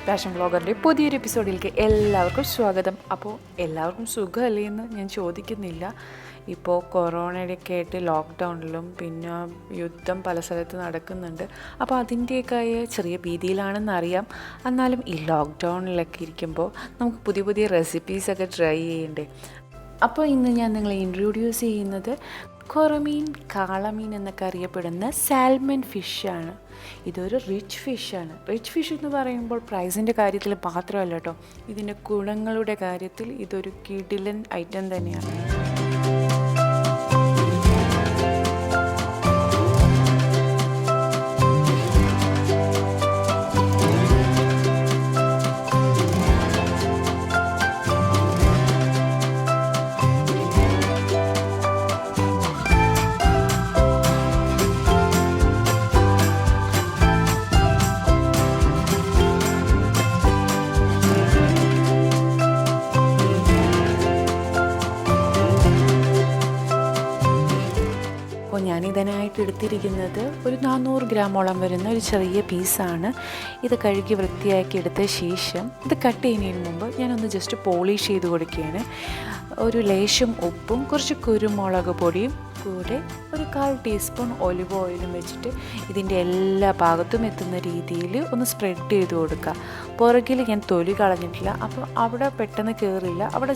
Passion വ്ളോഗറിൻ്റെ പുതിയൊരു എപ്പിസോഡിലേക്ക് എല്ലാവർക്കും സ്വാഗതം. അപ്പോൾ എല്ലാവർക്കും സുഖമല്ലേ എന്ന് ഞാൻ ചോദിക്കുന്നില്ല. ഇപ്പോൾ കൊറോണയൊക്കെ ആയിട്ട് ലോക്ക്ഡൗണിലും പിന്നെ യുദ്ധം പല സ്ഥലത്ത് നടക്കുന്നുണ്ട്. അപ്പോൾ അതിൻ്റെയൊക്കെ ചെറിയ ഭീതിയിലാണെന്നറിയാം. എന്നാലും ഈ ലോക്ക്ഡൗണിലൊക്കെ ഇരിക്കുമ്പോൾ നമുക്ക് പുതിയ പുതിയ റെസിപ്പീസൊക്കെ ട്രൈ ചെയ്യണ്ടേ. അപ്പോൾ ഇന്ന് ഞാൻ നിങ്ങളെ ഇൻട്രൊഡ്യൂസ് ചെയ്യുന്നത് കൊറമീൻ, കാളമീൻ എന്നൊക്കെ അറിയപ്പെടുന്ന സാൽമൺ ഫിഷാണ്. ഇതൊരു റിച്ച് ഫിഷാണ്. റിച്ച് ഫിഷ് എന്ന് പറയുമ്പോൾ പ്രൈസിൻ്റെ കാര്യത്തിൽ മാത്രമല്ല കേട്ടോ, ഇതിൻ്റെ ഗുണങ്ങളുടെ കാര്യത്തിൽ ഇതൊരു കിടിലൻ ഐറ്റം തന്നെയാണ്. ഞാനിതിനായിട്ട് എടുത്തിരിക്കുന്നത് ഒരു 400 ഗ്രാമോളം വരുന്ന ഒരു ചെറിയ പീസാണ്. ഇത് കഴുകി വൃത്തിയാക്കി എടുത്ത ശേഷം ഇത് കട്ട് ചെയ്യുന്നതിന് മുമ്പ് ഞാനൊന്ന് ജസ്റ്റ് പോളിഷ് ചെയ്ത് കൊടുക്കുകയാണ്. ഒരു ലേശം ഉപ്പും കുറച്ച് കുരുമുളക് പൊടിയും കൂടെ ഒരു 1/4 ടീസ്പൂൺ ഒലിവ് ഓയിലും വെച്ചിട്ട് ഇതിൻ്റെ എല്ലാ ഭാഗത്തും എത്തുന്ന രീതിയിൽ ഒന്ന് സ്പ്രെഡ് ചെയ്ത് കൊടുക്കുക. പുറകിൽ ഞാൻ തൊലി കളഞ്ഞിട്ടില്ല, അപ്പോൾ അവിടെ പെട്ടെന്ന് കയറില്ല. അവിടെ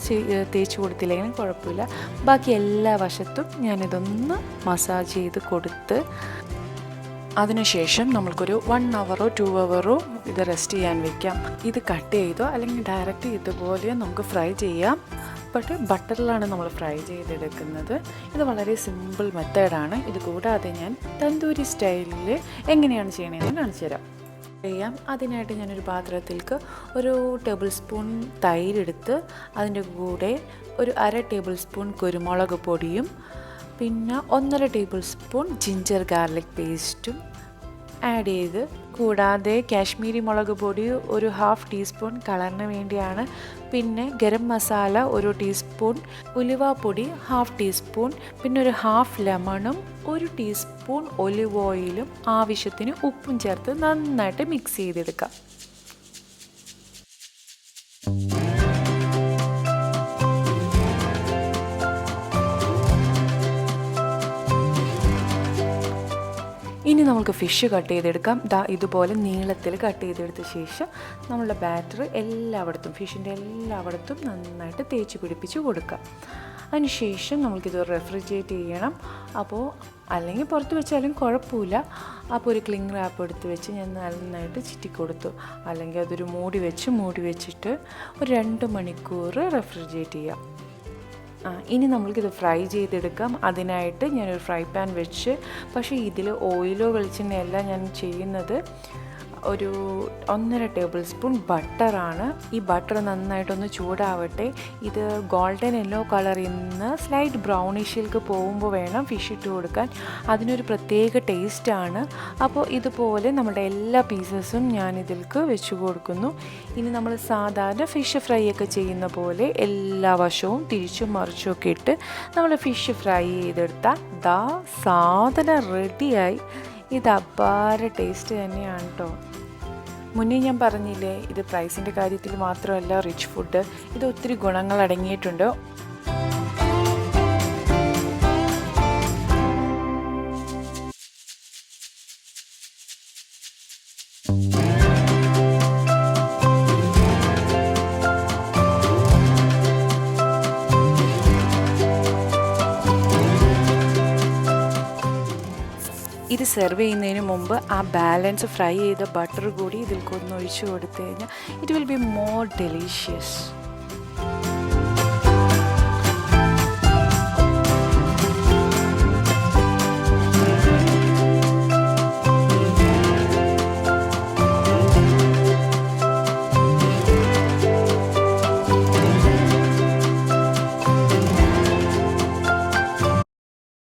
തേച്ച് കൊടുത്തില്ലെങ്കിലും കുഴപ്പമില്ല. ബാക്കി എല്ലാ വശത്തും ഞാനിതൊന്ന് മസാജ് ചെയ്ത് കൊടുത്ത് അതിനുശേഷം നമ്മൾക്കൊരു 1 അവറോ 2 അവറോ ഇത് റെസ്റ്റ് ചെയ്യാൻ വെക്കാം. ഇത് കട്ട് ചെയ്തോ അല്ലെങ്കിൽ ഡയറക്റ്റ് ഇതുപോലെ നമുക്ക് ഫ്രൈ ചെയ്യാം. പക്ഷേ ബട്ടറിലാണ് നമ്മൾ ഫ്രൈ ചെയ്തെടുക്കുന്നത്. ഇത് വളരെ സിമ്പിൾ മെത്തേഡാണ്. ഇത് കൂടാതെ ഞാൻ തന്തൂരി സ്റ്റൈലിൽ എങ്ങനെയാണ് ചെയ്യണതെന്ന് കാണിച്ചു തരാം. അതിനായിട്ട് ഞാനൊരു പാത്രത്തിലേക്ക് ഒരു ടേബിൾ സ്പൂൺ തൈരെടുത്ത് അതിൻ്റെ കൂടെ ഒരു 1/2 ടേബിൾ സ്പൂൺ കുരുമുളക് പൊടിയും പിന്നെ 1/2 ടേബിൾ സ്പൂൺ ജിഞ്ചർ ഗാർലിക് പേസ്റ്റും ആഡ് ചെയ്ത്, കൂടാതെ കാശ്മീരി മുളക് പൊടി ഒരു 1/2 ടീസ്പൂൺ കളറിന് വേണ്ടിയാണ്, പിന്നെ ഗരം മസാല 1 ടീസ്പൂൺ, ഉലുവാപ്പൊടി 1/2 ടീസ്പൂൺ, പിന്നെ ഒരു 1/2 ലെമണും 1 ടീസ്പൂൺ ഒലിവ് ഓയിലും ആവശ്യത്തിന് ഉപ്പും ചേർത്ത് നന്നായിട്ട് മിക്സ് ചെയ്തെടുക്കാം. ഇനി നമുക്ക് ഫിഷ് കട്ട് ചെയ്തെടുക്കാം. ഇതുപോലെ നീളത്തിൽ കട്ട് ചെയ്തെടുത്ത ശേഷം നമ്മളുടെ ബാറ്റർ എല്ലായിടത്തും ഫിഷിൻ്റെ എല്ലായിടത്തും നന്നായിട്ട് തേച്ച് പിടിപ്പിച്ച് കൊടുക്കാം. അതിനുശേഷം നമുക്കിത് റെഫ്രിജറേറ്റ് ചെയ്യണം. അപ്പോൾ അല്ലെങ്കിൽ പുറത്ത് വെച്ചാലും കുഴപ്പമില്ല. അപ്പോൾ ഒരു ക്ലിങ് റാപ്പ് എടുത്ത് വെച്ച് ഞാൻ നന്നായിട്ട് ചുറ്റിക്കൊടുത്തു. അല്ലെങ്കിൽ അതൊരു മൂടി വെച്ചിട്ട് ഒരു 2 മണിക്കൂർ റെഫ്രിജറേറ്റ് ചെയ്യാം. ഇനി നമ്മൾക്കിത് ഫ്രൈ ചെയ്തെടുക്കാം. അതിനായിട്ട് ഞാനൊരു ഫ്രൈ പാൻ വെച്ച്, പക്ഷേ ഇതിൽ ഓയിലോ വെളിച്ചെണ്ണയല്ല ഞാൻ ചെയ്യുന്നത്, ഒരു 1.5 ടേബിൾ സ്പൂൺ ബട്ടറാണ്. ഈ ബട്ടർ നന്നായിട്ടൊന്ന് ചൂടാവട്ടെ. ഇത് ഗോൾഡൻ യെല്ലോ കളറിൽ നിന്ന് സ്ലൈറ്റ് ബ്രൗണിഷിലേക്ക് പോകുമ്പോൾ വേണം ഫിഷ് ഇട്ട് കൊടുക്കാൻ. അതിനൊരു പ്രത്യേക ടേസ്റ്റാണ്. അപ്പോൾ ഇതുപോലെ നമ്മുടെ എല്ലാ പീസസും ഞാനിതിലേക്ക് വെച്ച് കൊടുക്കുന്നു. ഇനി നമ്മൾ സാധാരണ ഫിഷ് ഫ്രൈ ഒക്കെ ചെയ്യുന്ന പോലെ എല്ലാ വശവും തിരിച്ചും മറിച്ചും ഒക്കെ ഇട്ട് നമ്മൾ ഫിഷ് ഫ്രൈ ചെയ്തെടുത്താൽ സാധനം റെഡിയായി. ഇത് അപാര ടേസ്റ്റ് തന്നെയാണ് കേട്ടോ. മുന്നേ ഞാൻ പറഞ്ഞില്ലേ, ഇത് പ്രൈസിൻ്റെ കാര്യത്തിൽ മാത്രമല്ല റിച്ച് ഫുഡ്, ഇത് ഒത്തിരി ഗുണങ്ങൾ അടങ്ങിയിട്ടുണ്ട്. ഇത് സെർവ് ചെയ്യുന്നതിന് മുമ്പ് ആ ബാലൻസ് ഫ്രൈ ചെയ്ത ബട്ടർ കൂടി ഇതിൽക്കൊന്ന് ഒഴിച്ച് കൊടുത്തു കഴിഞ്ഞാൽ it will be more delicious.